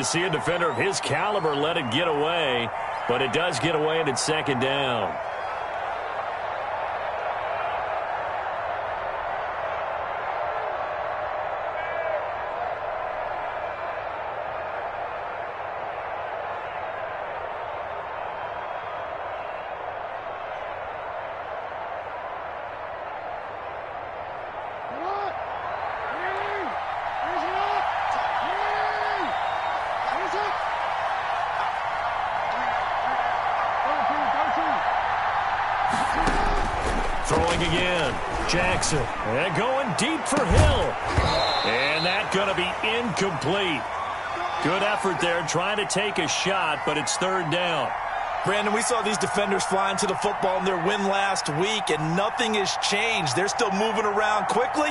to see a defender of his caliber let it get away, but it does get away and it's second down. Throwing again. Jackson. And going deep for Hill. And that's going to be incomplete. Good effort there trying to take a shot, but it's third down. Brandon, we saw these defenders flying to the football in their win last week, and nothing has changed. They're still moving around quickly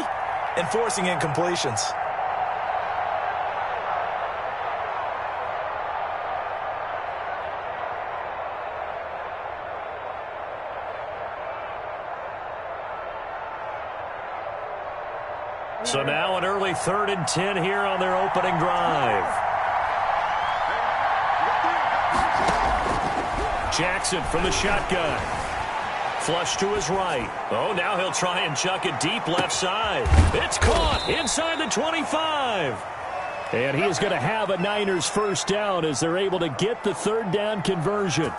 and forcing incompletions. So now an early 3rd and 10 here on their opening drive. Jackson from the shotgun. Flush to his right. Oh, now he'll try and chuck it deep left side. It's caught inside the 25. And he is going to have a Niners first down as they're able to get the third down conversion.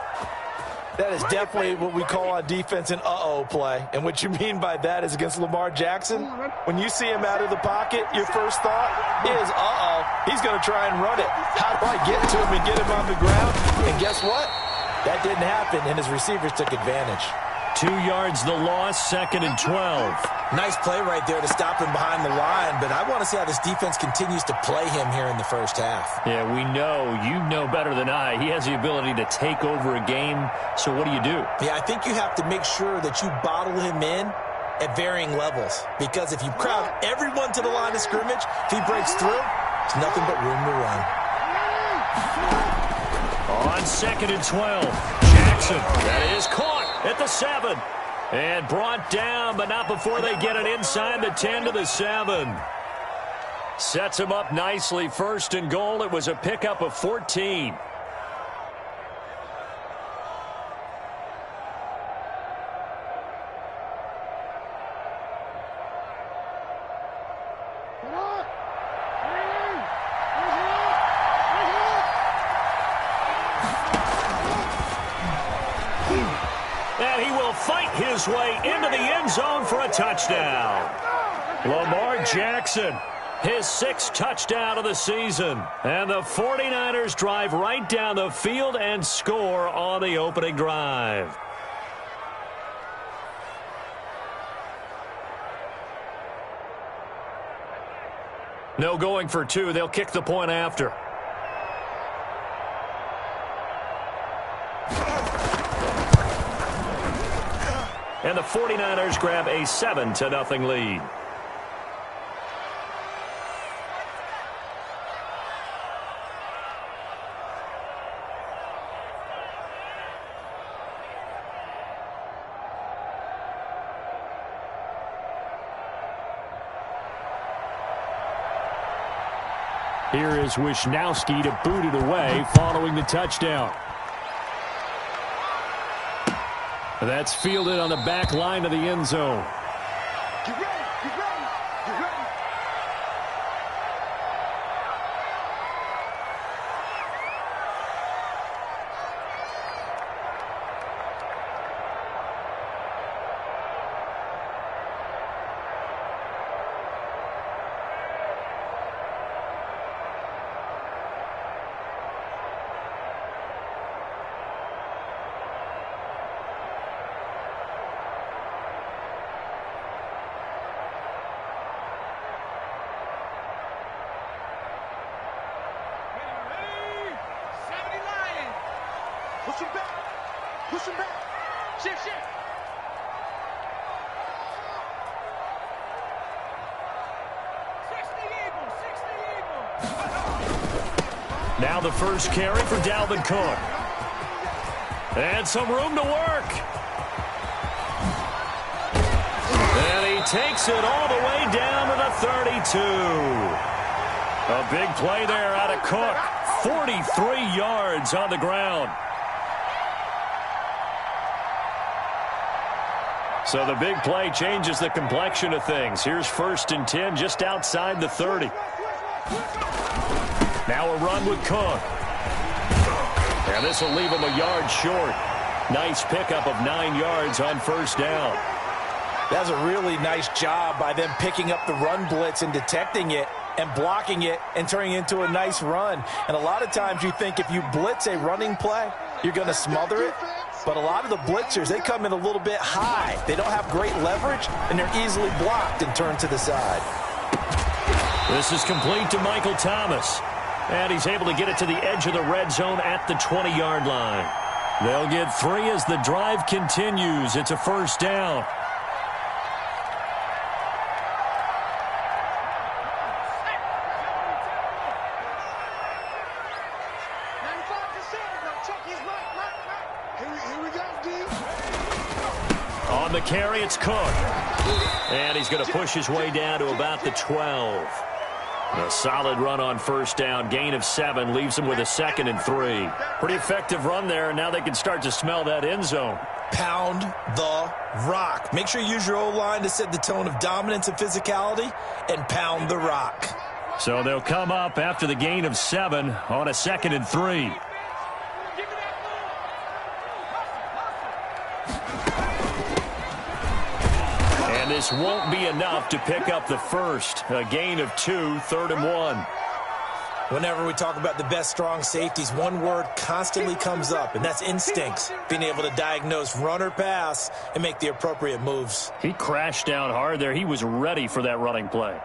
That is definitely what we call on defense an uh-oh play. And what you mean by that is against Lamar Jackson, when you see him out of the pocket, your first thought is, uh-oh, he's going to try and run it. How do I get to him and get him on the ground? And guess what? That didn't happen, and his receivers took advantage. 2 yards the loss, 2nd and 12. Nice play right there to stop him behind the line, but I want to see how this defense continues to play him here in the first half. Yeah, we know. You know better than I. He has the ability to take over a game, so what do you do? Yeah, I think you have to make sure that you bottle him in at varying levels, because if you crowd everyone to the line of scrimmage, if he breaks through, there's nothing but room to run. On 2nd and 12, Jackson, that is caught at the 7. And brought down, but not before they get it inside the 10 to the 7. Sets him up nicely. 1st and goal. It was a pickup of 14. And he will fight his way into the end zone for a touchdown. Lamar Jackson, his 6th touchdown of the season. And the 49ers drive right down the field and score on the opening drive. No going for 2. They'll kick the point after. And the 49ers grab a 7-0 lead. Here is Wisnowski to boot it away following the touchdown. That's fielded on the back line of the end zone. Get ready, get ready, get ready. Push him back. Push him back. Shift, shift. Now the first carry for Dalvin Cook. And some room to work. And he takes it all the way down to the 32. A big play there out of Cook. 43 yards on the ground. So the big play changes the complexion of things. Here's 1st and 10 just outside the 30. Now a run with Cook. And this will leave him a yard short. Nice pickup of 9 yards on 1st down. That's a really nice job by them picking up the run blitz and detecting it and blocking it and turning it into a nice run. And a lot of times you think if you blitz a running play, you're going to smother it. But a lot of the blitzers, they come in a little bit high. They don't have great leverage, and they're easily blocked and turned to the side. This is complete to Michael Thomas. And he's able to get it to the edge of the red zone at the 20-yard line. They'll get 3 as the drive continues. It's a 1st down. On the carry, it's Cook. And he's going to push his way down to about the 12. A solid run on 1st down. Gain of 7 leaves him with a 2nd and 3. Pretty effective run there, and now they can start to smell that end zone. Pound the rock. Make sure you use your O-line to set the tone of dominance and physicality, and pound the rock. So they'll come up after the gain of 7 on a 2nd and 3. And this won't be enough to pick up the 1st. A gain of 2, 3rd and 1. Whenever we talk about the best strong safeties, one word constantly comes up, and that's instincts. Being able to diagnose run or pass and make the appropriate moves. He crashed down hard there. He was ready for that running play.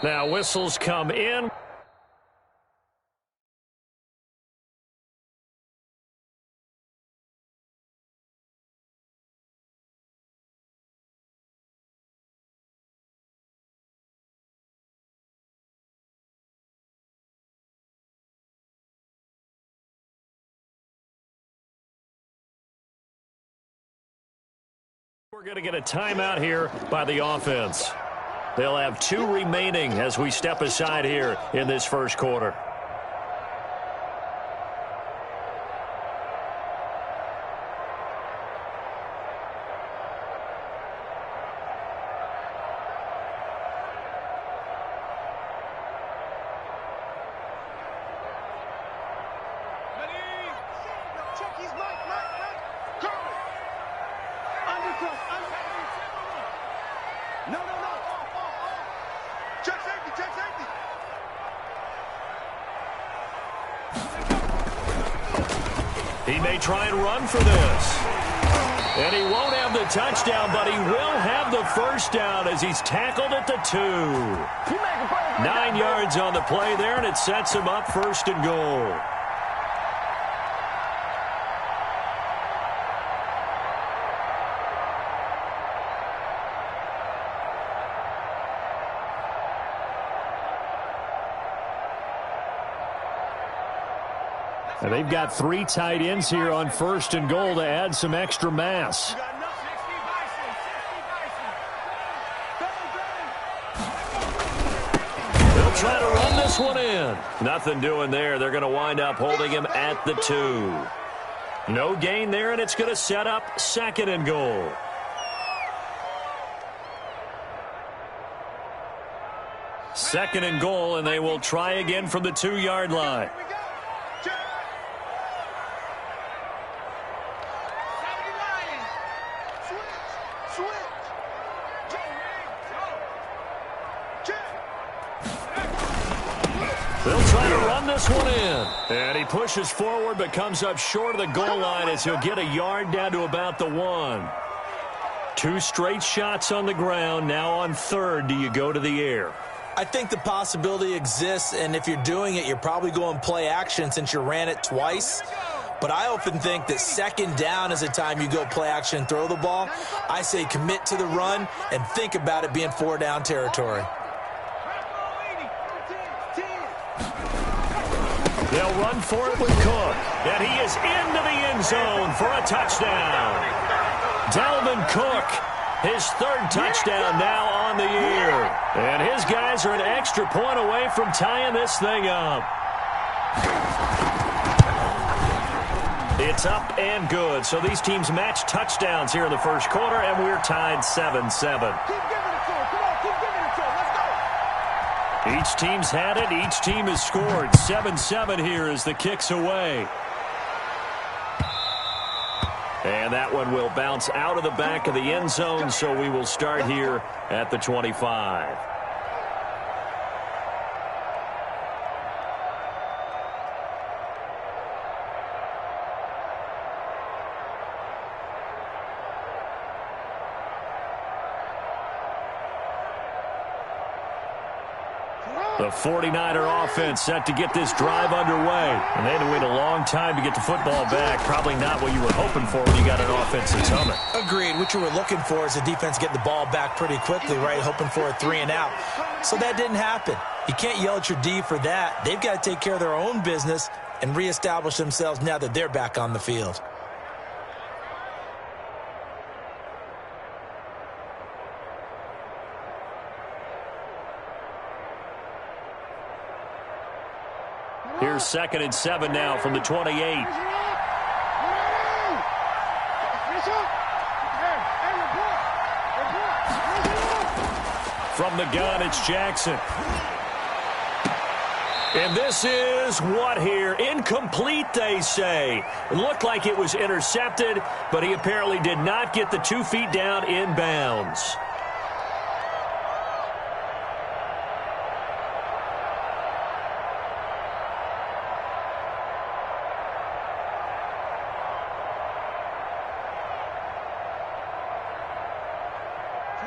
Now whistles come in. We're going to get a timeout here by the offense. They'll have 2 remaining as we step aside here in this 1st quarter. He may try and run for this. And he won't have the touchdown, but he will have the 1st down as he's tackled at the 2. 9 yards on the play there, and it sets him up 1st and goal. And they've got 3 tight ends here on 1st and goal to add some extra mass. They'll try to run this one in. Nothing doing there. They're going to wind up holding him at the 2. No gain there, and it's going to set up 2nd and goal. Second and goal, and they will try again from the 2-yard line. They'll try to run this one in. And he pushes forward but comes up short of the goal line as he'll get a yard down to about the 1. 2 straight shots on the ground. Now on 3rd, do you go to the air? I think the possibility exists, and if you're doing it, you're probably going play action since you ran it twice. But I often think that 2nd down is the time you go play action and throw the ball. I say commit to the run and think about it being 4-down territory. They'll run for it with Cook. And he is into the end zone for a touchdown. Dalvin Cook, his third touchdown now on the year. And his guys are an extra point away from tying this thing up. It's up and good. So these teams match touchdowns here in the first quarter, and we're tied 7-7. Keep giving it to him. Come on, keep giving it to him. Let's go. Each team's had it. Each team has scored. 7-7 here as the kick's away. And that one will bounce out of the back of the end zone, so we will start here at the 25. The 49er offense set to get this drive underway. And they had to wait a long time to get the football back. Probably not what you were hoping for when you got an offense that's humming. Agreed. What you were looking for is the defense getting the ball back pretty quickly, right? Hoping for a 3-and-out. So that didn't happen. You can't yell at your D for that. They've got to take care of their own business and reestablish themselves now that they're back on the field. Here's 2nd and 7 now from the 28. From the gun, it's Jackson. And this is what here? Incomplete, they say. It looked like it was intercepted, but he apparently did not get the 2 feet down in bounds.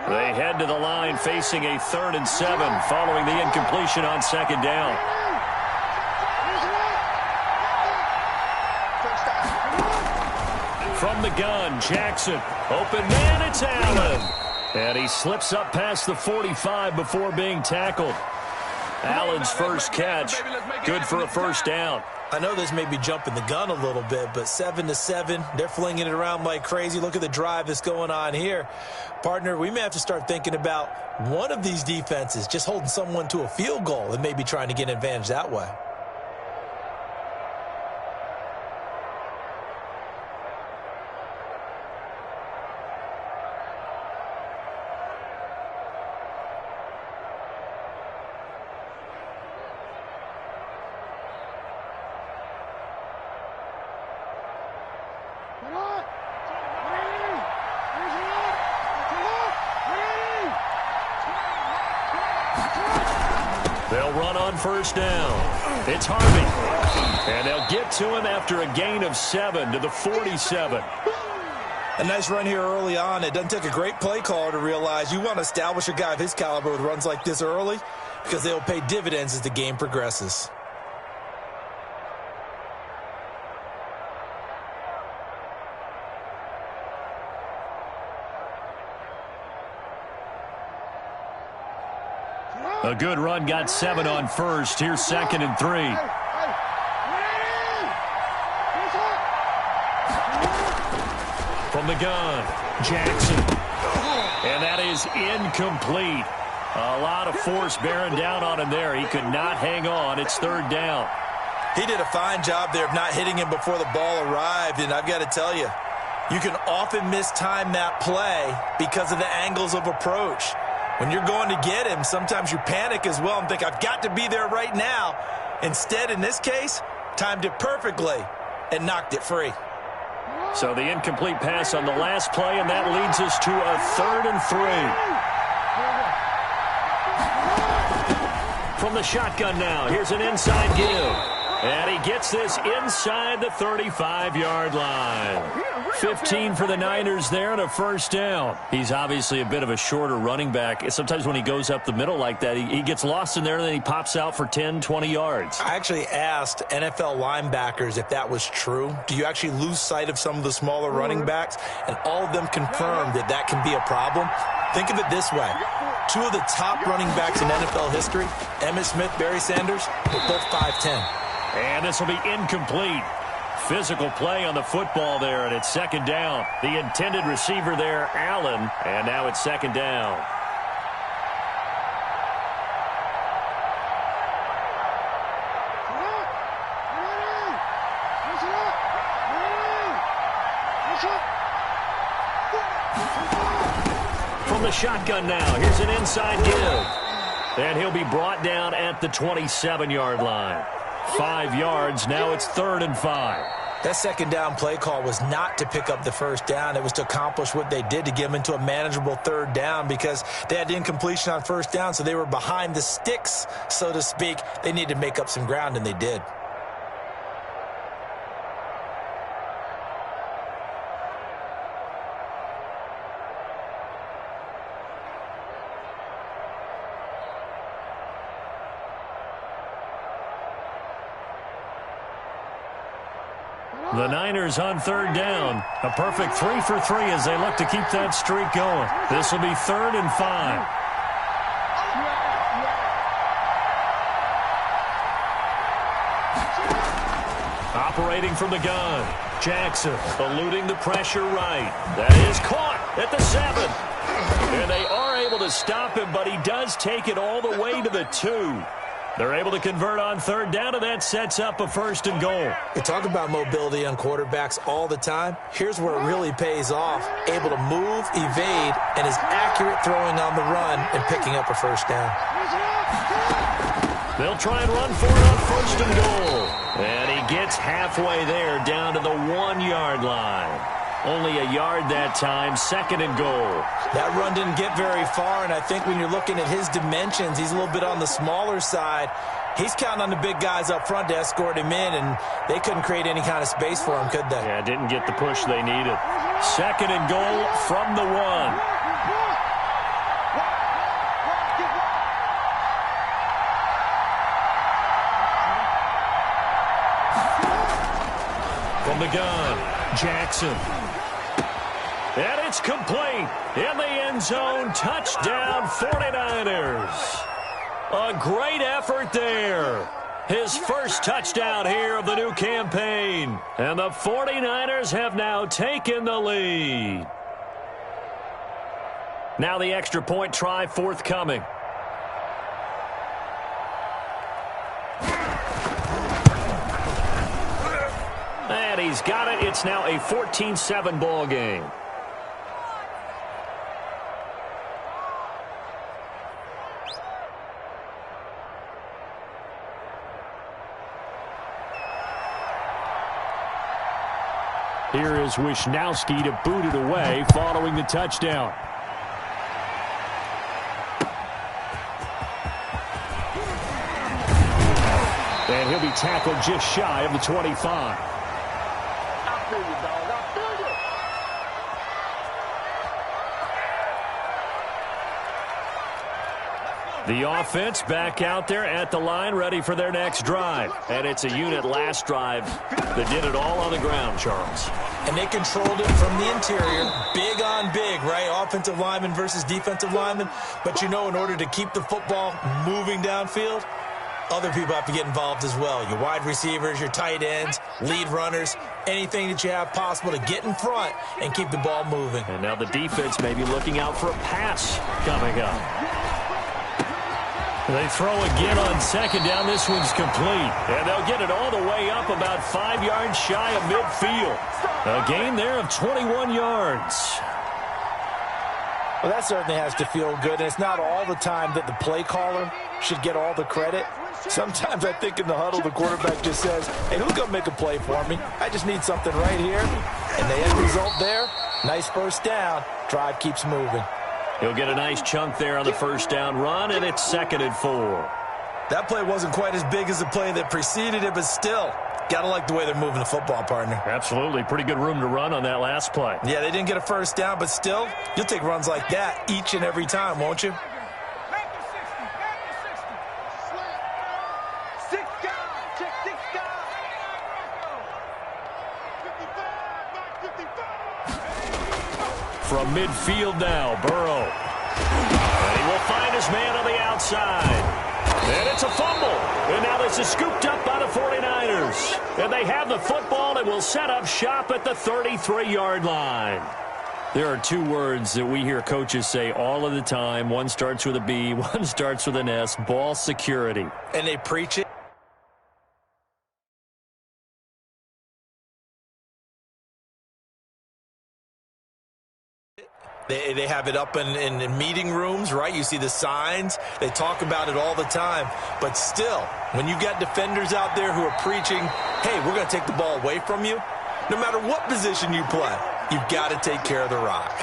They head to the line facing a 3rd and 7 following the incompletion on 2nd down. From the gun, Jackson. Open man, it's Allen. And he slips up past the 45 before being tackled. Allen's first catch, good for a 1st down. I know this may be jumping the gun a little bit, but 7-7, they're flinging it around like crazy. Look at the drive that's going on here. Partner, we may have to start thinking about one of these defenses just holding someone to a field goal and maybe trying to get an advantage that way. They'll run on 1st down. It's Harvey. And they'll get to him after a gain of 7 to the 47. A nice run here early on. It doesn't take a great play caller to realize you want to establish a guy of his caliber with runs like this early because they'll pay dividends as the game progresses. A good run got 7 on 1st. Here's 2nd and 3. From the gun, Jackson. And that is incomplete. A lot of force bearing down on him there. He could not hang on. It's 3rd down. He did a fine job there of not hitting him before the ball arrived, and I've got to tell you, you can often mistime that play because of the angles of approach. When you're going to get him, sometimes you panic as well and think, I've got to be there right now. Instead, in this case, timed it perfectly and knocked it free. So the incomplete pass on the last play, and that leads us to a 3rd and 3. From the shotgun now, here's an inside give. And he gets this inside the 35-yard line. 15 for the Niners there and a 1st down. He's obviously a bit of a shorter running back. Sometimes when he goes up the middle like that, he gets lost in there and then he pops out for 10, 20 yards. I actually asked NFL linebackers if that was true. Do you actually lose sight of some of the smaller running backs? And all of them confirmed that that can be a problem. Think of it this way. 2 of the top running backs in NFL history, Emmitt Smith, Barry Sanders, were both 5'10". And this will be incomplete. Physical play on the football there, and it's second down. The intended receiver there, Allen, and now it's second down. From the shotgun now, here's an inside give. And he'll be brought down at the 27-yard line. 5 yards, now it's 3rd and 5. That second down play call was not to pick up the first down. It was to accomplish what they did, to get them into a manageable 3rd down, because they had incompletion on first down, so they were behind the sticks, so to speak. They needed to make up some ground, and they did. The Niners on 3rd down. A perfect 3 for 3 as they look to keep that streak going. This will be 3rd and 5. Operating from the gun. Jackson eluding the pressure right. That is caught at the 7. And they are able to stop him, but he does take it all the way to the 2. They're able to convert on 3rd down, and that sets up a 1st and goal. We talk about mobility on quarterbacks all the time. Here's where it really pays off. Able to move, evade, and is accurate throwing on the run and picking up a 1st down. They'll try and run for it on 1st and goal. And he gets halfway there, down to the 1-yard line. Only a yard that time, 2nd and goal. That run didn't get very far, and I think when you're looking at his dimensions, he's a little bit on the smaller side. He's counting on the big guys up front to escort him in, and they couldn't create any kind of space for him, could they? Yeah, didn't get the push they needed. 2nd and goal from the 1. From the gun, Jackson. And it's complete. In the end zone, touchdown 49ers. A great effort there. His first touchdown here of the new campaign. And the 49ers have now taken the lead. Now the extra point try forthcoming. And he's got it. It's now a 14-7 ball game. Here is Wisnowski to boot it away following the touchdown. And he'll be tackled just shy of the 25. The offense back out there at the line, ready for their next drive. And it's a unit last drive that did it all on the ground, Charles. And they controlled it from the interior, big on big, right? Offensive lineman versus defensive lineman. But, you know, in order to keep the football moving downfield, other people have to get involved as well. Your wide receivers, your tight ends, lead runners, anything that you have possible to get in front and keep the ball moving. And now the defense may be looking out for a pass coming up. They throw again on 2nd down. This one's complete. And they'll get it all the way up about 5 yards shy of midfield. A gain there of 21 yards. Well, that certainly has to feel good. And it's not all the time that the play caller should get all the credit. Sometimes I think in the huddle, the quarterback just says, hey, who's going to make a play for me? I just need something right here. And the end result there, nice 1st down. Drive keeps moving. He'll get a nice chunk there on the 1st down run, and it's 2nd and 4. That play wasn't quite as big as the play that preceded it, but still, got to like the way they're moving the football, partner. Absolutely. Pretty good room to run on that last play. Yeah, they didn't get a 1st down, but still, you'll take runs like that each and every time, won't you? From midfield now, Burrow. And he will find his man on the outside. And it's a fumble. And now this is scooped up by the 49ers. And they have the football and will set up shop at the 33-yard line. There are two words that we hear coaches say all of the time. One starts with a B, one starts with an S, ball security. And they preach it. They have it up in meeting rooms, right? You see the signs. They talk about it all the time. But still, when you got defenders out there who are preaching, hey, we're going to take the ball away from you, no matter what position you play, you've got to take care of the rock.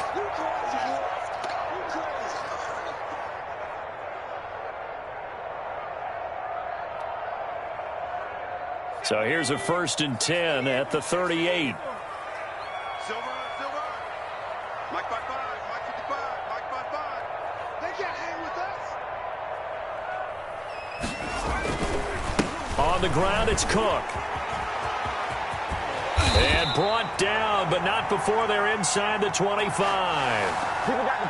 So here's a 1st and 10 at the 38. Silver. Mike 5-5, Mike 55, Mike 5-5. They can't hang with us. On the ground, it's Cook. And brought down, but not before they're inside the 25.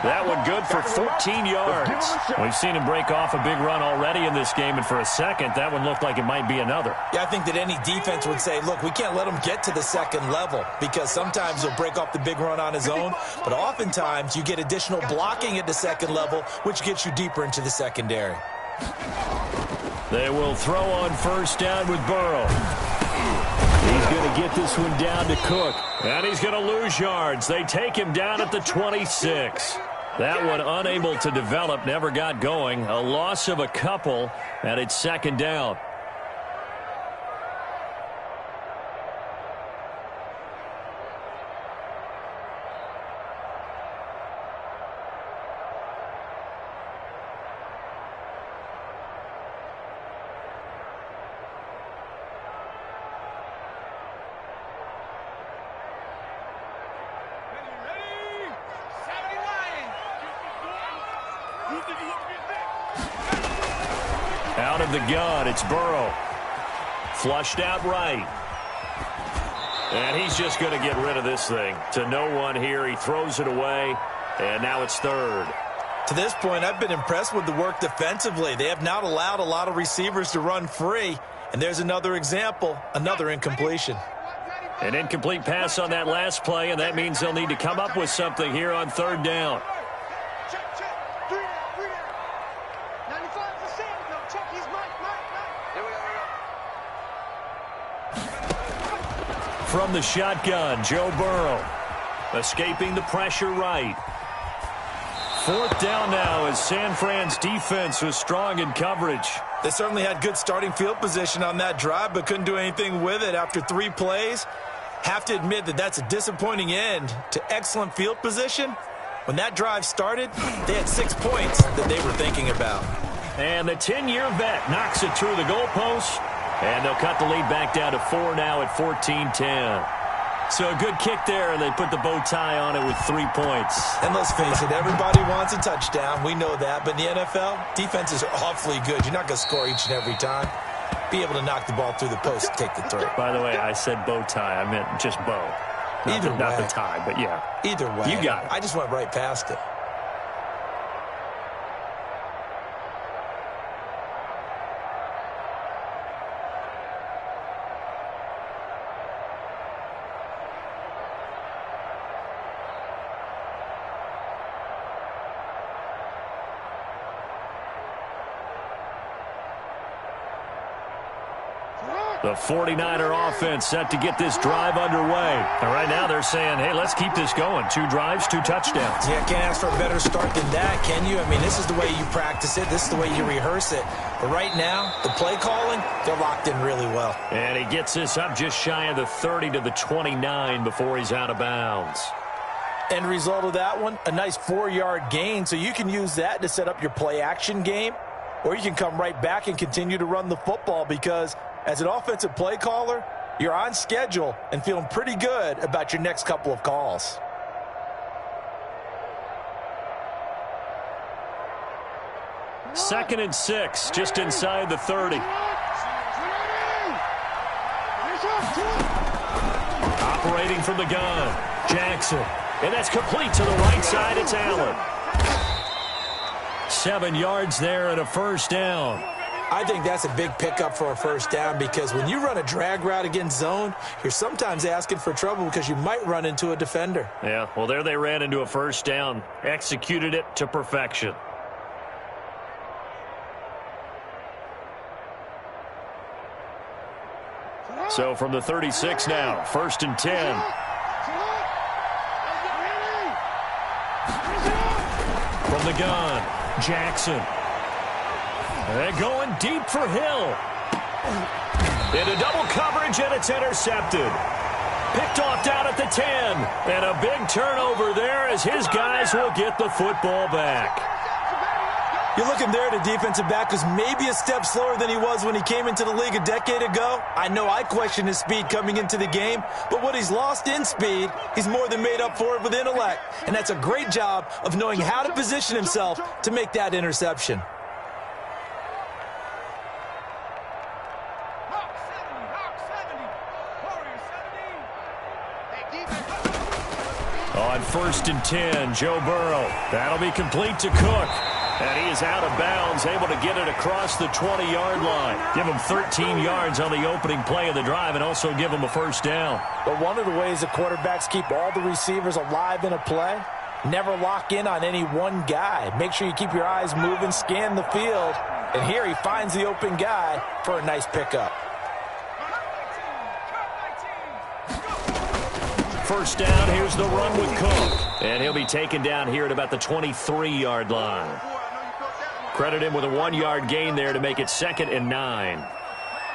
That one good for 14 yards. We've seen him break off a big run already in this game, and for a second, that one looked like it might be another. Yeah, I think that any defense would say, look, we can't let him get to the second level because sometimes he'll break off the big run on his own, but oftentimes you get additional blocking at the second level, which gets you deeper into the secondary. They will throw on 1st down with Burrow. He's going to get this one down to Cook. And he's going to lose yards. They take him down at the 26. That one unable to develop, never got going. A loss of a couple, and it's 2nd down. Out of the gun, it's Burrow. Flushed out right. And he's just going to get rid of this thing. To no one here. He throws it away, and now it's 3rd. To this point, I've been impressed with the work defensively. They have not allowed a lot of receivers to run free. And there's another example, another incompletion. An incomplete pass on that last play, and that means they'll need to come up with something here on 3rd down. From the shotgun, Joe Burrow. Escaping the pressure right. 4th down now as San Fran's defense was strong in coverage. They certainly had good starting field position on that drive, but couldn't do anything with it after 3 plays. Have to admit that that's a disappointing end to excellent field position. When that drive started, they had 6 points that they were thinking about. And the 10-year vet knocks it through the goalpost. And they'll cut the lead back down to 4 now at 14-10. So a good kick there, and they put the bow tie on it with 3 points. And let's face it, everybody wants a touchdown. We know that. But in the NFL, defenses are awfully good. You're not going to score each and every time. Be able to knock the ball through the post and take the throw. By the way, I said bow tie. I meant just bow. Not the tie, but yeah. Either way. You got it. I just went right past it. The 49er offense set to get this drive underway. And right now they're saying, hey, let's keep this going. 2 drives, 2 touchdowns. Yeah, can't ask for a better start than that, can you? I mean, this is the way you practice it. This is the way you rehearse it. But right now, the play calling, they're locked in really well. And he gets this up just shy of the 30 to the 29 before he's out of bounds. End result of that one, a nice 4-yard gain. So you can use that to set up your play-action game, or you can come right back and continue to run the football because as an offensive play caller, you're on schedule and feeling pretty good about your next couple of calls. Second and 6, just inside the 30. Operating from the gun, Jackson. And that's complete to the right side. It's Allen. 7 yards there and a 1st down. I think that's a big pickup for a first down because when you run a drag route against zone, you're sometimes asking for trouble because you might run into a defender. Yeah, well, there they ran into a first down, executed it to perfection. So from the 36 now, 1st and 10. From the gun, Jackson. They're going deep for Hill. Into double coverage, and it's intercepted. Picked off down at the 10. And a big turnover there as his guys will get the football back. You're looking there at a defensive back who's maybe a step slower than he was when he came into the league a decade ago. I know I questioned his speed coming into the game, but what he's lost in speed, he's more than made up for it with intellect. And that's a great job of knowing how to position himself to make that interception. On 1st and 10, Joe Burrow. That'll be complete to Cook. And he is out of bounds, able to get it across the 20-yard line. Give him 13 yards on the opening play of the drive and also give him a first down. But one of the ways the quarterbacks keep all the receivers alive in a play, never lock in on any one guy. Make sure you keep your eyes moving, scan the field. And here he finds the open guy for a nice pickup. First down, here's the run with Cook. And he'll be taken down here at about the 23-yard line. Credit him with a 1-yard gain there to make it 2nd and 9.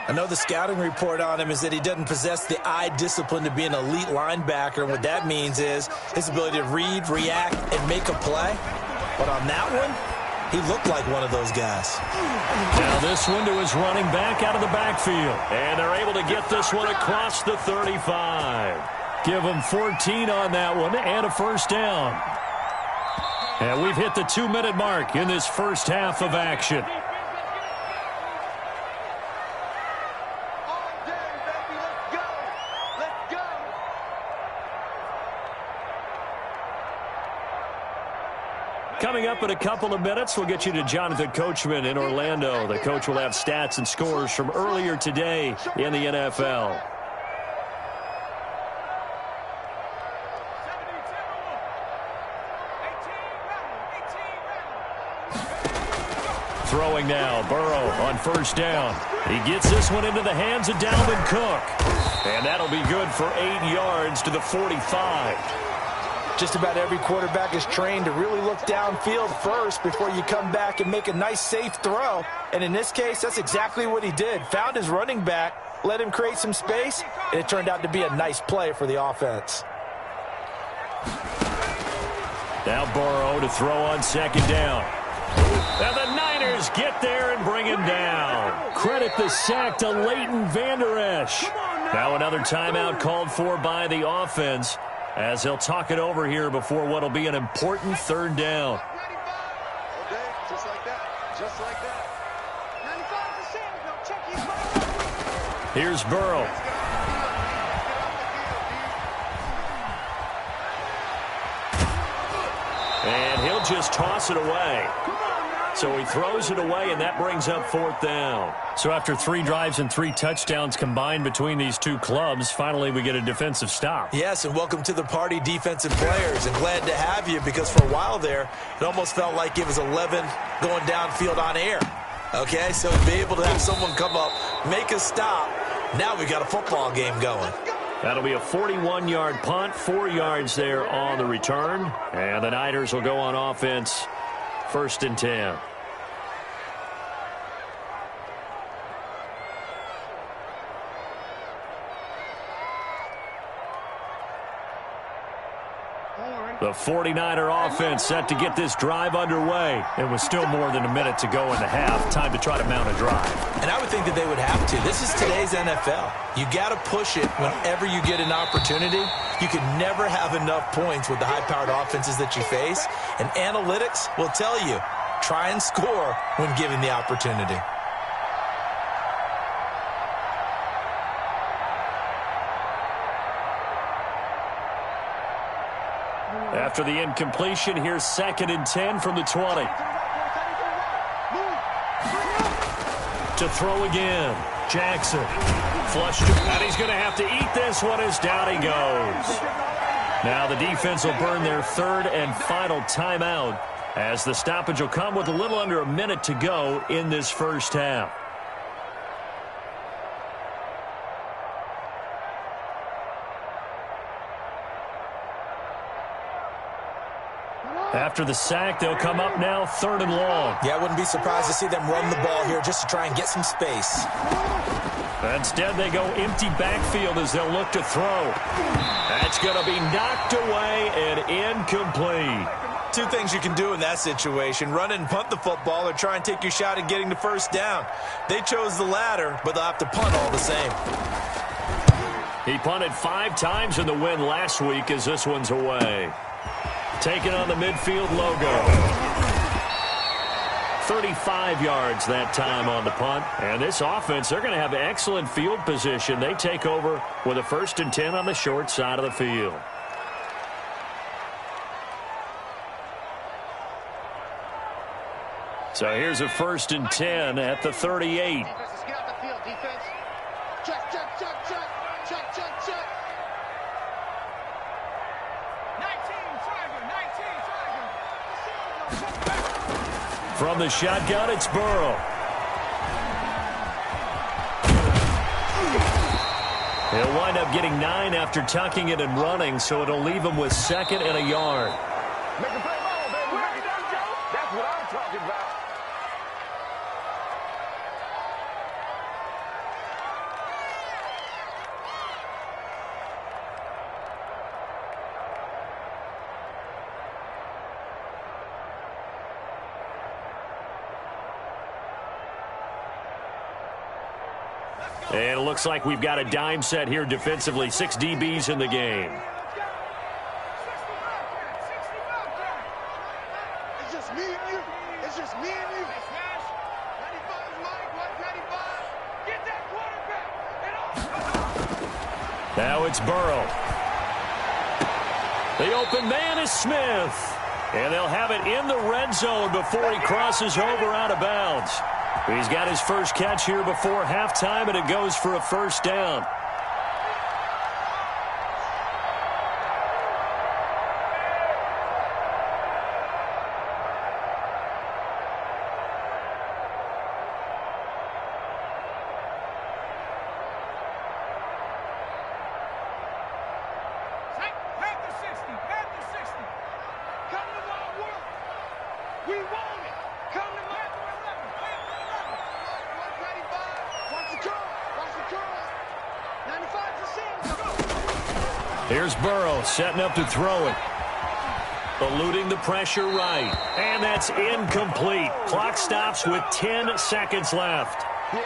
I know the scouting report on him is that he doesn't possess the eye discipline to be an elite linebacker. And what that means is his ability to read, react, and make a play. But on that one, he looked like one of those guys. Now this one to his running back out of the backfield. And they're able to get this one across the 35. Give him 14 on that one and a first down. And we've hit the 2-minute mark in this first half of action. Coming up in a couple of minutes, we'll get you to Jonathan Coachman in Orlando. The coach will have stats and scores from earlier today in the NFL. Throwing now, Burrow on first down. He gets this one into the hands of Dalvin Cook. And that'll be good for 8 yards to the 45. Just about every quarterback is trained to really look downfield first before you come back and make a nice, safe throw. And in this case, that's exactly what he did. Found his running back, let him create some space, and it turned out to be a nice play for the offense. Now Burrow to throw on second down. And the Niners get there and bring him down. Credit the sack to Leighton Vander Esch. Now another timeout called for by the offense as he'll talk it over here before what will be an important third down. Okay, just like that. Just like that. 95%. Check his. Here's Burrow. And he'll just toss it away. So he throws it away, and that brings up 4th down. So after 3 drives and 3 touchdowns combined between these two clubs, finally we get a defensive stop. Yes, and welcome to the party, defensive players. And glad to have you because for a while there, it almost felt like it was 11 going downfield on air. Okay, so to be able to have someone come up, make a stop, now we got a football game going. That'll be a 41-yard punt, 4 yards there on the return. And the Niners will go on offense, 1st and 10. The 49er offense set to get this drive underway. It was still more than a minute to go in the half. Time to try to mount a drive. And I would think that they would have to. This is today's NFL. You got to push it whenever you get an opportunity. You can never have enough points with the high-powered offenses that you face. And analytics will tell you, try and score when given the opportunity. After the incompletion, here's 2nd and 10 from the 20. To throw again. Jackson. Flushed. And he's going to have to eat this one as down he goes. Now the defense will burn their third and final timeout as the stoppage will come with a little under a minute to go in this first half. After the sack, they'll come up now 3rd and long. Yeah, I wouldn't be surprised to see them run the ball here just to try and get some space. Instead, they go empty backfield as they'll look to throw. That's going to be knocked away and incomplete. Two things you can do in that situation: run and punt the football, or try and take your shot at getting the first down. They chose the latter, but they'll have to punt all the same. He punted 5 times in the win last week as this one's away. Taking on the midfield logo. 35 yards that time on the punt. And this offense, they're going to have excellent field position. They take over with a 1st and 10 on the short side of the field. So here's a 1st and 10 at the 38. Defense, let's get out the field, defense. Check, check, check, check. Check, check, check. 19, Tiger. From the shotgun, it's Burrow. He'll wind up getting 9 after tucking it and running, so it'll leave him with 2nd and a yard. Make a play ball, baby. Where you done, Joe? That's what I'm talking about. And it looks like we've got a dime set here defensively. 6 DBs in the game. It's just me and you. It's just me and you. 95 is Mike, 195. Get that quarterback. Now it's Burrow. The open man is Smith. And they'll have it in the red zone before he crosses over out of bounds. He's got his first catch here before halftime, and it goes for a 1st down. Here's Burrow setting up to throw it. Eluding the pressure right. And that's incomplete. Clock stops with 10 seconds left. Yeah.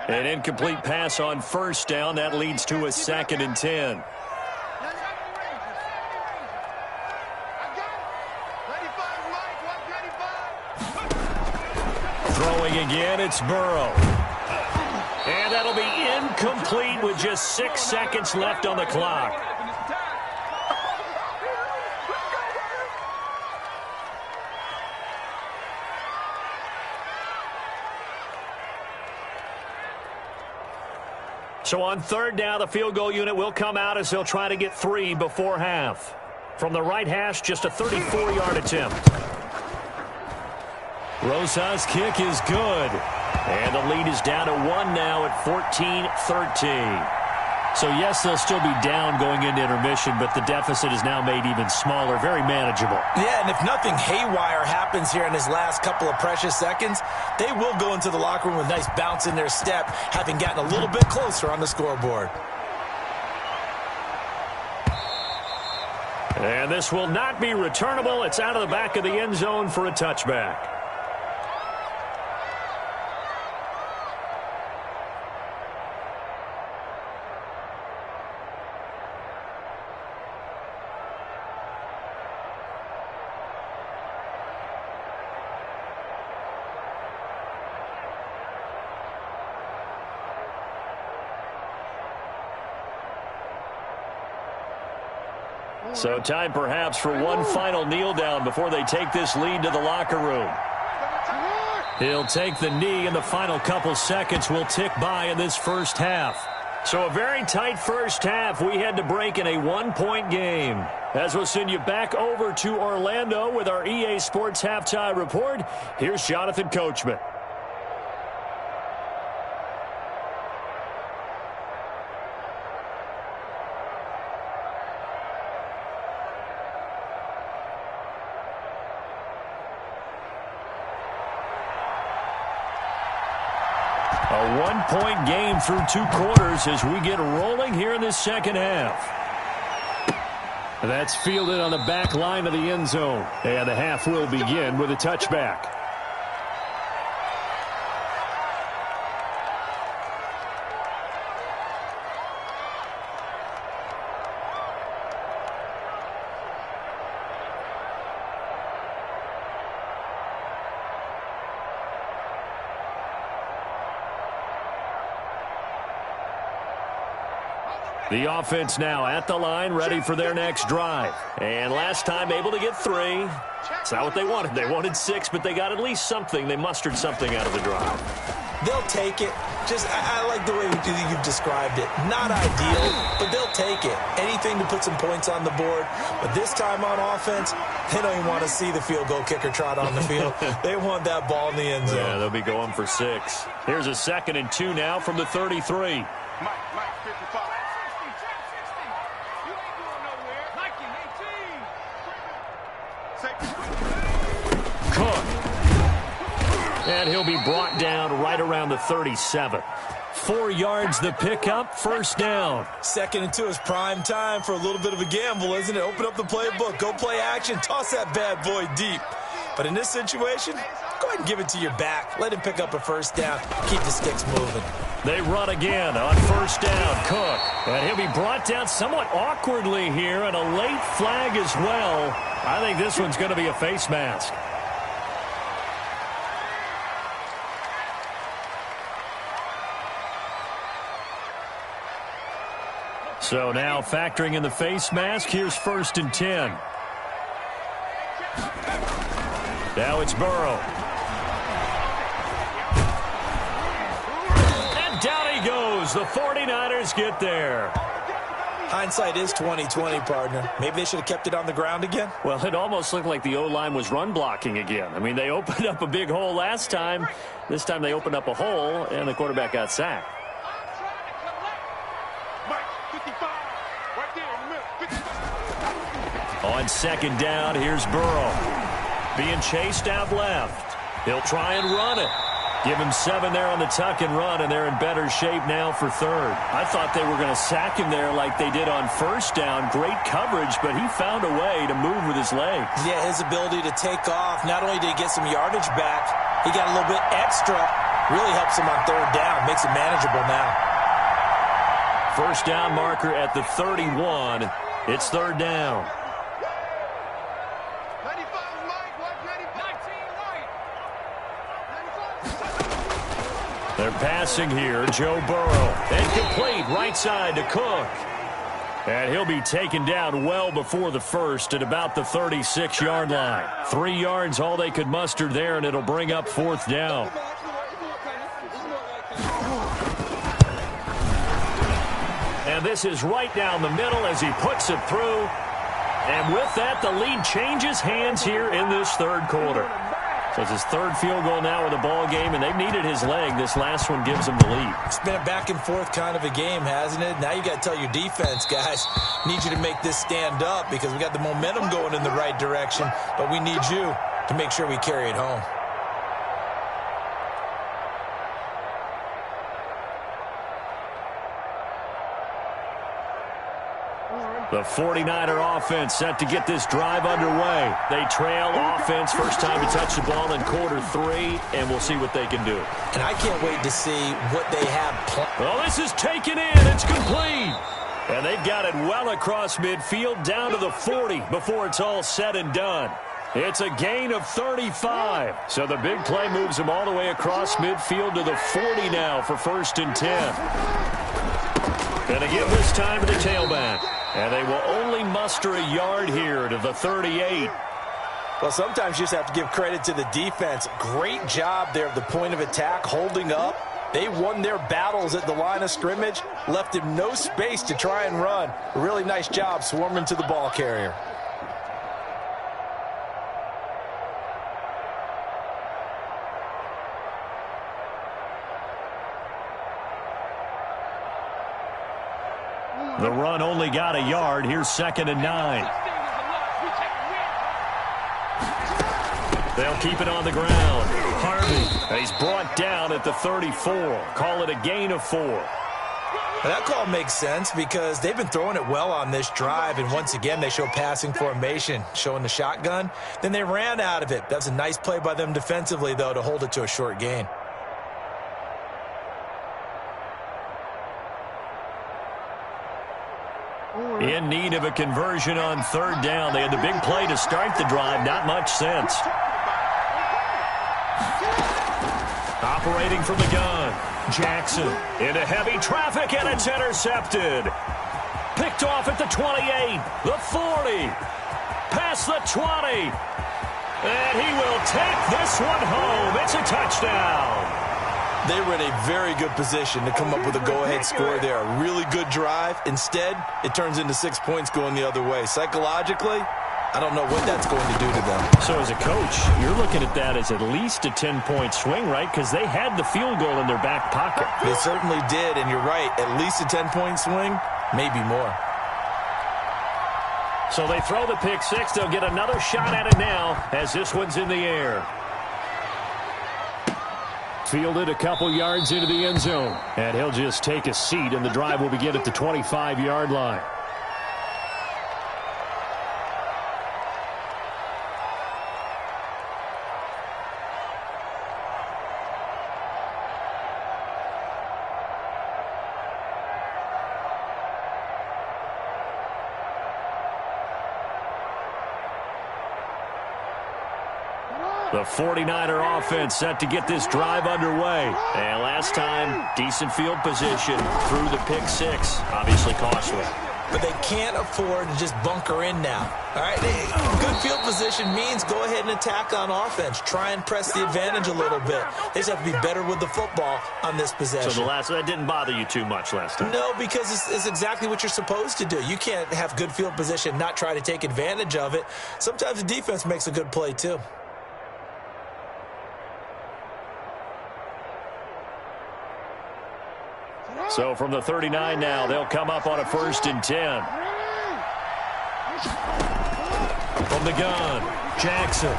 An incomplete pass on 1st down. That leads to a 2nd and 10. Throwing again, it's Burrow. And that'll be incomplete with just 6 seconds left on the clock. So on 3rd down, the field goal unit will come out as they'll try to get 3 before half. From the right hash, just a 34-yard attempt. Rosa's kick is good. And the lead is down to 1 now at 14-13. So, yes, they'll still be down going into intermission, but the deficit is now made even smaller, very manageable. Yeah, and if nothing haywire happens here in his last couple of precious seconds, they will go into the locker room with a nice bounce in their step, having gotten a little bit closer on the scoreboard. And this will not be returnable. It's out of the back of the end zone for a touchback. So time perhaps for one final kneel down before they take this lead to the locker room. He'll take the knee, and the final couple seconds will tick by in this first half. So a very tight first half. We had to break in a one-point game. As we'll send you back over to Orlando with our EA Sports Halftime Report, here's Jonathan Coachman. A one-point game through 2 quarters as we get rolling here in this second half. That's fielded on the back line of the end zone. And the half will begin with a touchback. The offense now at the line, ready for their next drive. And last time able to get 3. It's not what they wanted. They wanted 6, but they got at least something. They mustered something out of the drive. They'll take it. I like the way you've described it. Not ideal, but they'll take it. Anything to put some points on the board. But this time on offense, they don't even want to see the field goal kicker trot on the field. They want that ball in the end zone. Yeah, they'll be going for 6. Here's a 2nd and 2 now from the 33. Mike, 55. Cook. And he'll be brought down right around the 37. 4 yards the pickup, first down. 2nd and 2 is prime time for a little bit of a gamble, isn't it? Open up the playbook, go play action, toss that bad boy deep. But in this situation, go ahead and give it to your back. Let him pick up a first down. Keep the sticks moving. They run again on first down. Cook. And he'll be brought down somewhat awkwardly here, and a late flag as well. I think this one's going to be a face mask. So now factoring in the face mask, here's 1st and 10. Now it's Burrow. And down he goes. The 49ers get there. Hindsight is 20/20, partner. Maybe they should have kept it on the ground again. Well, it almost looked like the O-line was run blocking again. I mean, they opened up a big hole last time. This time they opened up a hole, and the quarterback got sacked. On 2nd down, here's Burrow. Being chased out left. He'll try and run it. Give him 7 there on the tuck and run, and they're in better shape now for 3rd. I thought they were going to sack him there like they did on first down. Great coverage, but he found a way to move with his legs. Yeah, his ability to take off. Not only did he get some yardage back, he got a little bit extra. Really helps him on 3rd down. Makes it manageable now. First down marker at the 31. It's 3rd down. They're passing here. Joe Burrow. And complete right side to Cook. And he'll be taken down well before the first at about the 36-yard line. 3 yards all they could muster there, and it'll bring up 4th down. And this is right down the middle as he puts it through. And with that, the lead changes hands here in this 3rd quarter. So it's his 3rd field goal now with the ball game, and they've needed his leg. This last one gives them the lead. It's been a back-and-forth kind of a game, hasn't it? Now you got to tell your defense, guys, need you to make this stand up because we got the momentum going in the right direction, but we need you to make sure we carry it home. The 49er offense set to get this drive underway. They trail offense, first time to touch the ball in quarter 3, and we'll see what they can do. And I can't wait to see what they have. Well, this is taken in. It's complete. And they've got it well across midfield down to the 40 before it's all said and done. It's a gain of 35. So the big play moves them all the way across midfield to the 40 now for 1st and 10. And again this time to the tailback. And they will only muster a yard here to the 38. Well, sometimes you just have to give credit to the defense. Great job there at the point of attack, holding up. They won their battles at the line of scrimmage, left him no space to try and run. A really nice job swarming to the ball carrier. The run only got a yard. Here's 2nd and 9. They'll keep it on the ground. Harvey, he's brought down at the 34. Call it a gain of 4. That call makes sense because they've been throwing it well on this drive, and once again they show passing formation, showing the shotgun. Then they ran out of it. That's a nice play by them defensively, though, to hold it to a short gain. In need of a conversion on 3rd down. They had the big play to start the drive. Not much sense. Operating from the gun. Jackson into heavy traffic, and it's intercepted. Picked off at the 28, the 40, past the 20. And he will take this one home. It's a touchdown. They were in a very good position to come up with a go-ahead score there. A really good drive. Instead, it turns into 6 points going the other way. Psychologically, I don't know what that's going to do to them. So as a coach, you're looking at that as at least a 10-point swing, right? Because they had the field goal in their back pocket. They certainly did, and you're right. At least a 10-point swing, maybe more. So they throw the pick six. They'll get another shot at it now as this one's in the air. Fielded a couple yards into the end zone. And he'll just take a seat, and the drive will begin at the 25-yard line. The 49er offense set to get this drive underway. And last time, decent field position through the pick six. Obviously costly. But they can't afford to just bunker in now. All right, good field position means go ahead and attack on offense. Try and press the advantage a little bit. They just have to be better with the football on this possession. So that didn't bother you too much last time? No, because it's exactly what you're supposed to do. You can't have good field position, not try to take advantage of it. Sometimes the defense makes a good play too. So from the 39 now, they'll come up on a 1st and 10. From the gun, Jackson.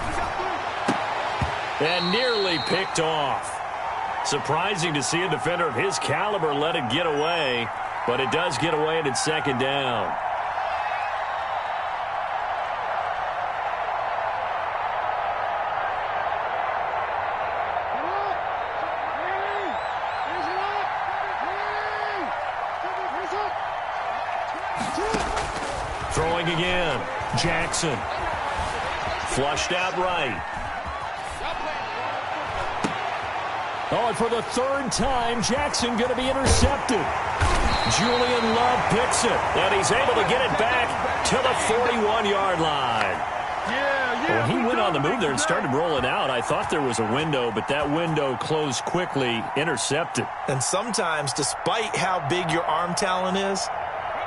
And nearly picked off. Surprising to see a defender of his caliber let it get away, but it does get away and it's 2nd down. Throwing again. Jackson. Flushed out right. Oh, and for the 3rd time, Jackson going to be intercepted. Julian Love picks it, and he's able to get it back to the 41-yard line. When he went on the move there and started rolling out, I thought there was a window, but that window closed quickly, intercepted. And sometimes, despite how big your arm talent is,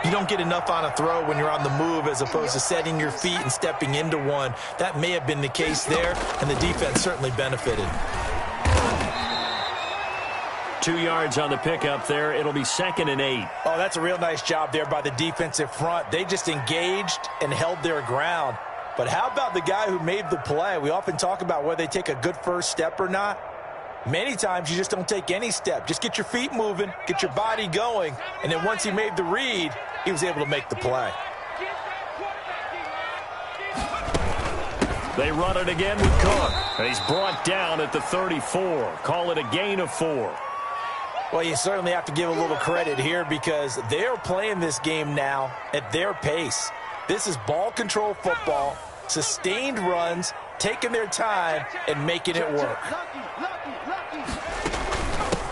you don't get enough on a throw when you're on the move as opposed to setting your feet and stepping into one. That may have been the case there, and the defense certainly benefited. 2 yards on the pickup there. It'll be 2nd and 8. Oh, that's a real nice job there by the defensive front. They just engaged and held their ground. But how about the guy who made the play? We often talk about whether they take a good first step or not. Many times you just don't take any step. Just get your feet moving, get your body going, and then once he made the read, he was able to make the play. They run it again with Cook. And he's brought down at the 34. Call it a gain of 4. Well, you certainly have to give a little credit here because they're playing this game now at their pace. This is ball control football, sustained runs, taking their time, and making it work.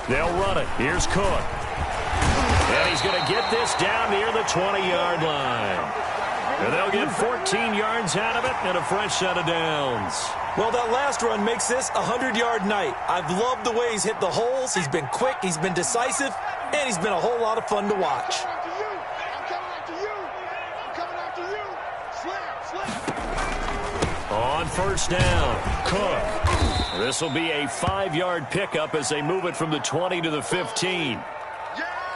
They'll run it. Here's Cook. And he's going to get this down near the 20-yard line. And they'll get 14 yards out of it and a fresh set of downs. Well, that last run makes this a 100-yard night. I've loved the way he's hit the holes. He's been quick, he's been decisive, and he's been a whole lot of fun to watch. On first down, Cook. This will be a 5-yard pickup as they move it from the 20 to the 15.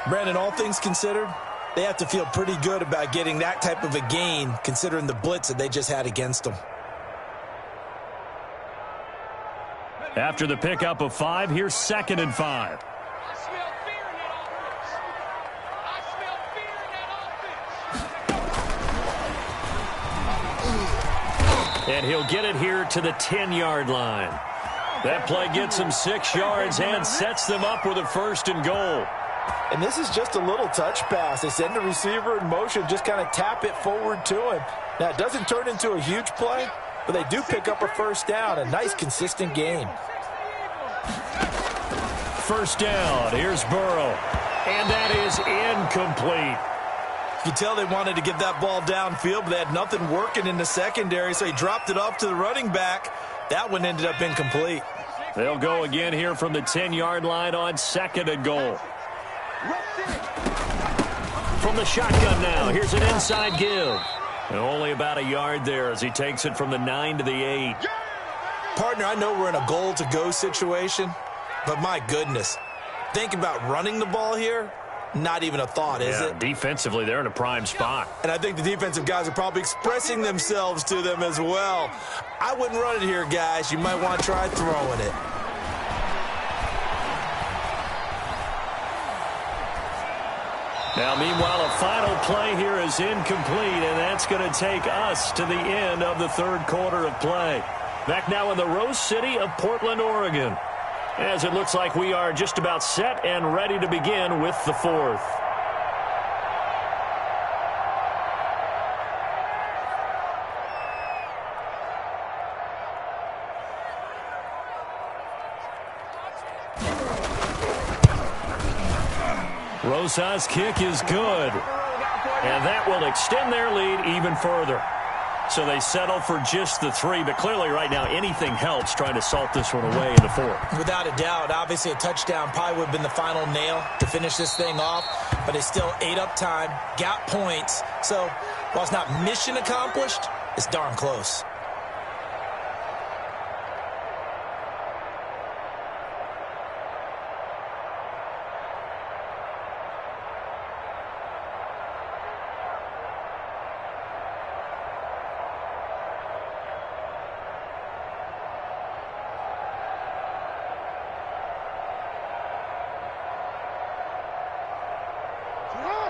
Brandon, all things considered, they have to feel pretty good about getting that type of a gain considering the blitz that they just had against them. After the pickup of 5, here's 2nd and 5. And he'll get it here to the 10-yard line. That play gets him 6 yards and sets them up with a 1st and goal. And this is just a little touch pass. They send the receiver in motion, just kind of tap it forward to him. Now, it doesn't turn into a huge play, but they do pick up a 1st down. A nice, consistent game. 1st down. Here's Burrow. And that is incomplete. You can tell they wanted to get that ball downfield, but they had nothing working in the secondary, so he dropped it off to the running back. That one ended up incomplete. They'll go again here from the 10-yard line on 2nd and goal. From the shotgun now, here's an inside give. And only about a yard there as he takes it from the 9 to the 8. Partner, I know we're in a goal-to-go situation, but my goodness, think about running the ball here. Not even a thought, is it? Defensively, they're in a prime spot. And I think the defensive guys are probably expressing themselves to them as well. I wouldn't run it here, guys. You might want to try throwing it. Now, meanwhile, a final play here is incomplete, and that's going to take us to the end of the 3rd quarter of play. Back now in the Rose City of Portland, Oregon, as it looks like we are just about set and ready to begin with the 4th. Rosa's kick is good, and that will extend their lead even further. So they settle for just the 3, but clearly right now anything helps trying to salt this one away in the 4th. Without a doubt, obviously a touchdown probably would have been the final nail to finish this thing off, but it still ate up time, got points. So while it's not mission accomplished, it's darn close.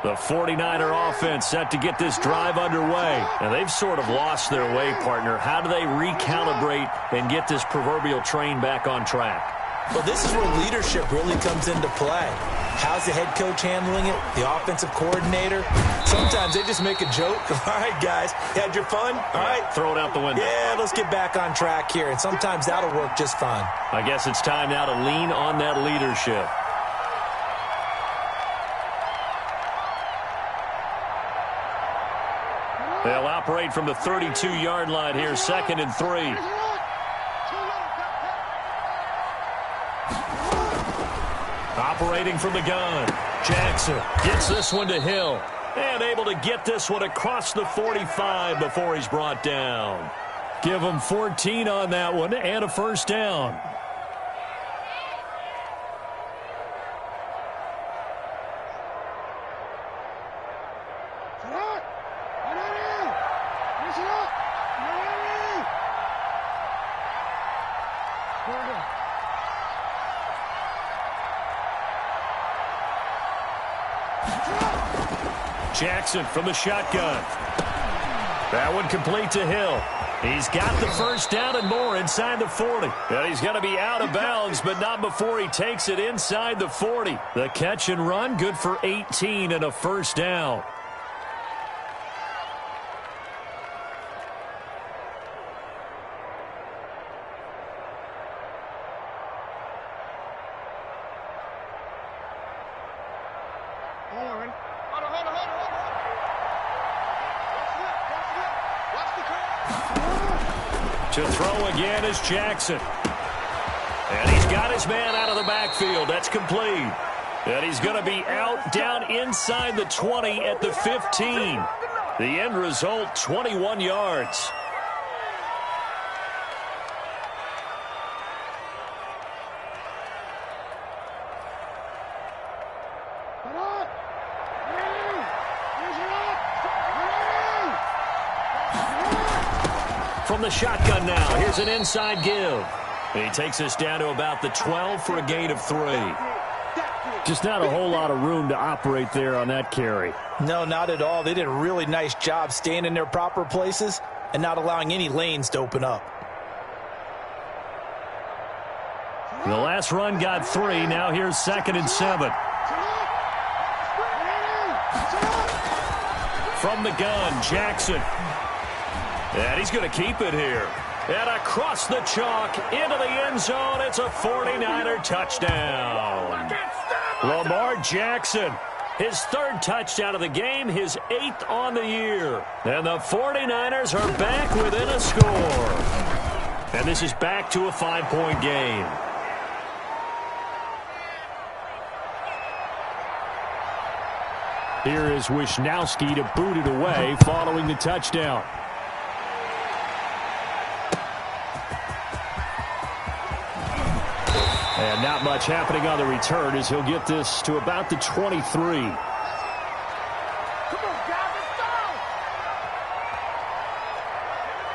The 49er offense set to get this drive underway. And they've sort of lost their way, partner. How do they recalibrate and get this proverbial train back on track? Well, this is where leadership really comes into play. How's the head coach handling it? The offensive coordinator? Sometimes they just make a joke. All right, guys, you had your fun? All right. Throw it out the window. Yeah, let's get back on track here. And sometimes that'll work just fine. I guess it's time now to lean on that leadership. They'll operate from the 32-yard line here, 2nd and 3. Operating from the gun. Jackson gets this one to Hill. And able to get this one across the 45 before he's brought down. Give him 14 on that one and a 1st down. Jackson from the shotgun. That one complete to Hill. He's got the 1st down and more inside the 40. And he's going to be out of bounds, but not before he takes it inside the 40. The catch and run, good for 18 and a 1st down. Hold on. To throw again is Jackson. And he's got his man out of the backfield. That's complete. And he's going to be out down inside the 20 at the 15. The end result, 21 yards. From the shotgun now, here's an inside give. He takes us down to about the 12 for a gain of 3. Just not a whole lot of room to operate there on that carry. No, not at all. They did a really nice job staying in their proper places and not allowing any lanes to open up. The last run got 3. Now here's 2nd and 7. From the gun, Jackson. And he's going to keep it here. And across the chalk into the end zone, it's a 49er touchdown. Lamar Jackson, his 3rd touchdown of the game, his 8th on the year. And the 49ers are back within a score. And this is back to a 5-point game. Here is Wisnowski to boot it away following the touchdown. And not much happening on the return as he'll get this to about the 23.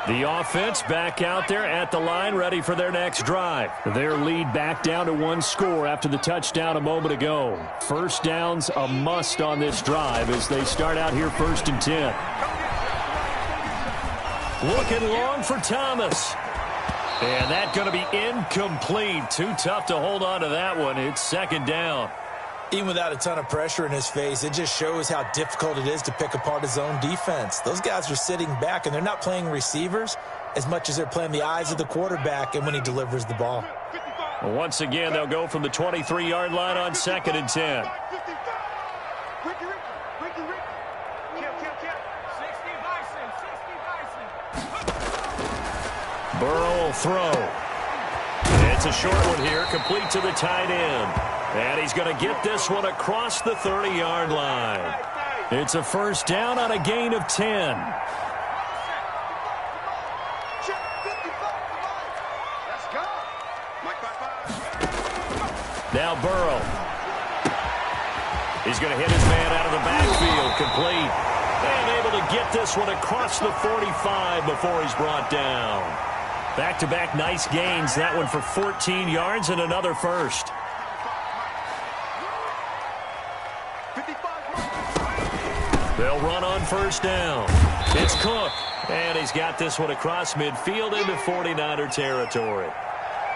The offense back out there at the line, ready for their next drive. Their lead back down to 1 score after the touchdown a moment ago. First down's a must on this drive as they start out here 1st and 10. Looking long for Thomas. And that's going to be incomplete. Too tough to hold on to that one. It's 2nd down. Even without a ton of pressure in his face, it just shows how difficult it is to pick apart his own defense. Those guys are sitting back, and they're not playing receivers as much as they're playing the eyes of the quarterback and when he delivers the ball. Once again, they'll go from the 23-yard line on 2nd and 10. Burrow will throw. It's a short one here, complete to the tight end. And he's going to get this one across the 30-yard line. It's a 1st down on a gain of 10. Now Burrow. He's going to hit his man out of the backfield, complete. And able to get this one across the 45 before he's brought down. Back-to-back nice gains. That one for 14 yards and another 1st. They'll run on 1st down. It's Cook. And he's got this one across midfield into 49er territory.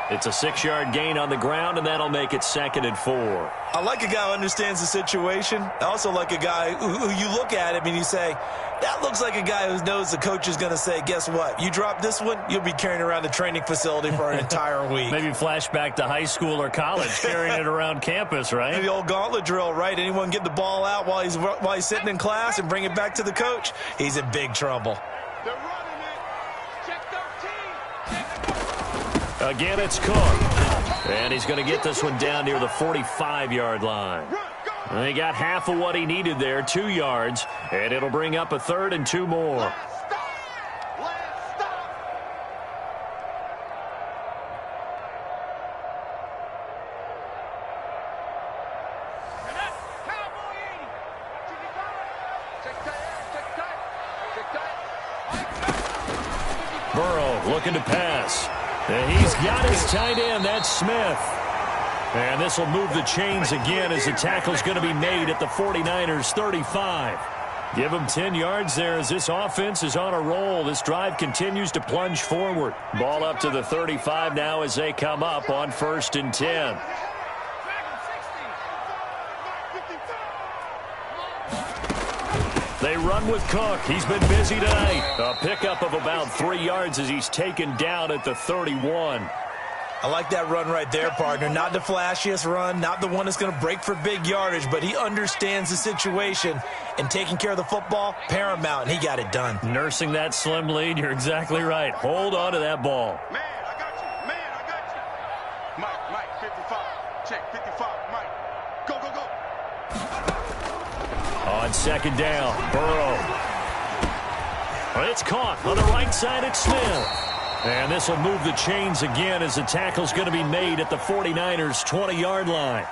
It's a 6-yard gain on the ground, and that'll make it 2nd and 4. I like a guy who understands the situation. I also like a guy who you look at him and you say, that looks like a guy who knows the coach is going to say, guess what? You drop this one, you'll be carrying around the training facility for an entire week. Maybe flashback to high school or college, carrying it around campus, right? The old gauntlet drill, right? Anyone get the ball out while he's sitting in class and bring it back to the coach? He's in big trouble. They're running it. Check 13. Again, it's Cook. And he's going to get this one down near the 45-yard line. He got half of what he needed there, 2 yards, and it'll bring up a 3rd and 2 more. Burrow looking to pass. And he's got his tight end. That's Smith. And this will move the chains again as the tackle's going to be made at the 49ers 35. Give them 10 yards there as this offense is on a roll. This drive continues to plunge forward. Ball up to the 35 now as they come up on 1st and 10. They run with Cook. He's been busy tonight. A pickup of about 3 yards as he's taken down at the 31. I like that run right there, partner. Not the flashiest run, not the one that's going to break for big yardage, but he understands the situation, and taking care of the football, paramount, and he got it done. Nursing that slim lead, you're exactly right. Hold on to that ball. Man, I got you. Man, I got you. Mike, 55. Check, 55. Mike, go, go, go. On second down, Burrow. Well, it's caught on the right side at Smith. And this will move the chains again as the tackle's going to be made at the 49ers' 20-yard line.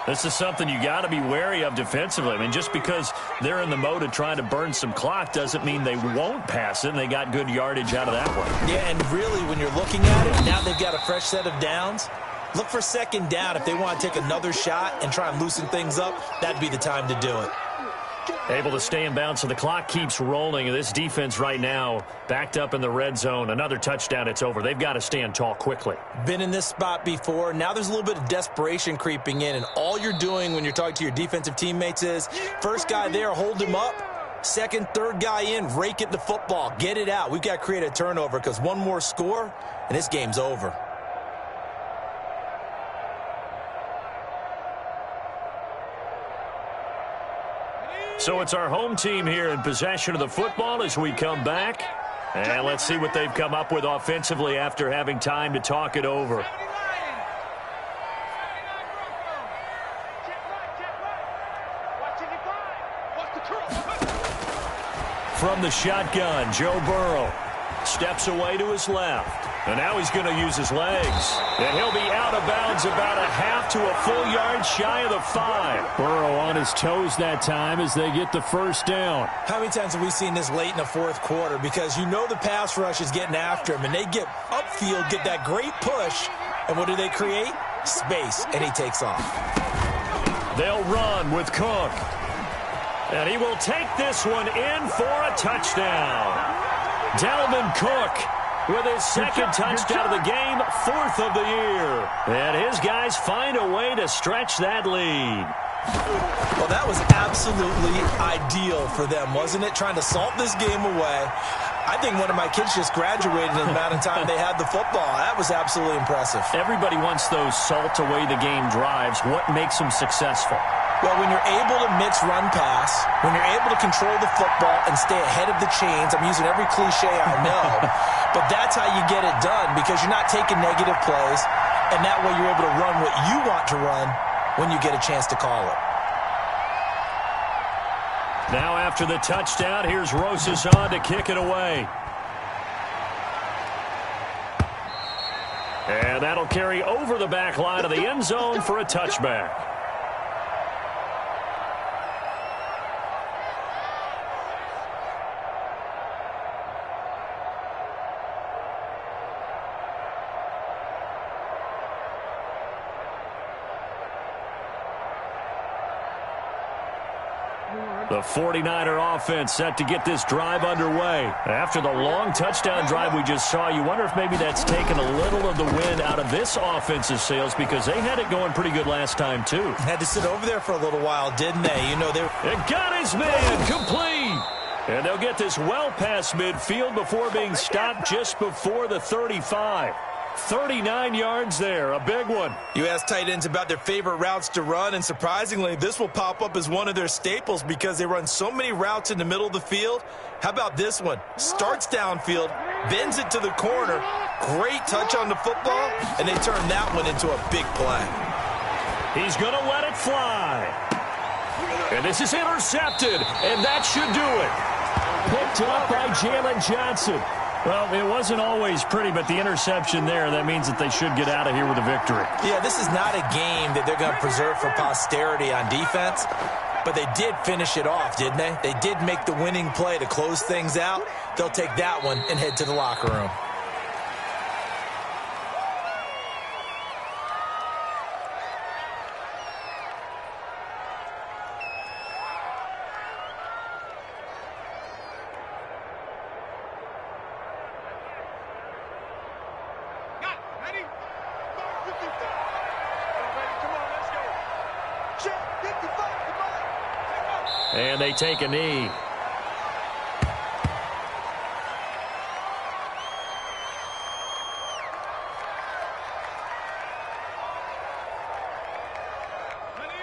This is something you got to be wary of defensively. I mean, just because they're in the mode of trying to burn some clock doesn't mean they won't pass it, and they got good yardage out of that one. Yeah, and really, when you're looking at it, now they've got a fresh set of downs. Look for second down. If they want to take another shot and try and loosen things up, that'd be the time to do it. Able to stay in bounds, so the clock keeps rolling. This defense right now backed up in the red zone. Another touchdown, it's over. They've got to stand tall quickly. Been in this spot before. Now there's a little bit of desperation creeping in, and all you're doing when you're talking to your defensive teammates is first guy there, hold him up. Second, third guy in, rake it the football. Get it out. We've got to create a turnover because one more score, and this game's over. So it's our home team here in possession of the football as we come back. And let's see what they've come up with offensively after having time to talk it over. From the shotgun, Joe Burrow steps away to his left. And now he's going to use his legs. And he'll be out of bounds about a half to a full yard shy of the 5. Burrow on his toes that time as they get the first down. How many times have we seen this late in the fourth quarter? Because you know the pass rush is getting after him, and they get upfield, get that great push, and what do they create? Space, and he takes off. They'll run with Cook. And he will take this one in for a touchdown. Dalvin Cook with his second touchdown of the game, 4th of the year. And his guys find a way to stretch that lead. Well, that was absolutely ideal for them, wasn't it? Trying to salt this game away. I think one of my kids just graduated in the amount of time they had the football. That was absolutely impressive. Everybody wants those salt away the game drives. What makes them successful? Well, when you're able to mix run-pass, when you're able to control the football and stay ahead of the chains, I'm using every cliche I know, but that's how you get it done because you're not taking negative plays, and that way you're able to run what you want to run when you get a chance to call it. Now after the touchdown, here's Rosas on to kick it away. And that'll carry over the back line of the end zone for a touchback. The 49er offense set to get this drive underway. After the long touchdown drive we just saw, you wonder if maybe that's taken a little of the wind out of this offense's sails because they had it going pretty good last time, too. Had to sit over there for a little while, didn't they? You know, they got his man complete. And they'll get this well past midfield before being stopped just before the 35. 39 yards there, a big one. You ask tight ends about their favorite routes to run, and surprisingly, this will pop up as one of their staples because they run so many routes in the middle of the field. How about this one? Starts downfield, bends it to the corner, great touch on the football, and they turn that one into a big play. He's going to let it fly. And this is intercepted, and that should do it. Picked up by Jalen Johnson. Well, it wasn't always pretty, but the interception there, that means that they should get out of here with a victory. Yeah, this is not a game that they're going to preserve for posterity on defense, but they did finish it off, didn't they? They did make the winning play to close things out. They'll take that one and head to the locker room. And they take a knee.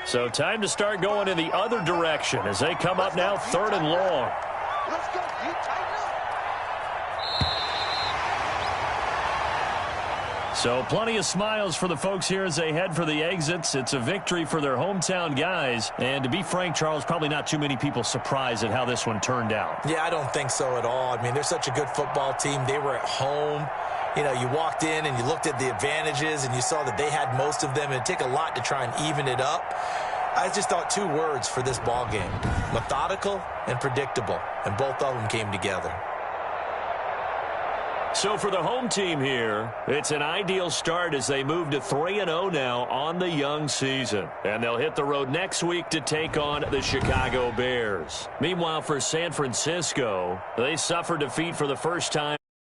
So time to start going in the other direction as they come up now 3rd and long. Let's go. You tighten up. So plenty of smiles for the folks here as they head for the exits. It's a victory for their hometown guys. And to be frank, Charles, probably not too many people surprised at how this one turned out. Yeah, I don't think so at all. I mean, they're such a good football team. They were at home. You know, you walked in and you looked at the advantages and you saw that they had most of them. And it'd take a lot to try and even it up. I just thought 2 words for this ball game: methodical and predictable. And both of them came together. So for the home team here, it's an ideal start as they move to 3-0 now on the young season. And they'll hit the road next week to take on the Chicago Bears. Meanwhile, for San Francisco, they suffered defeat for the first time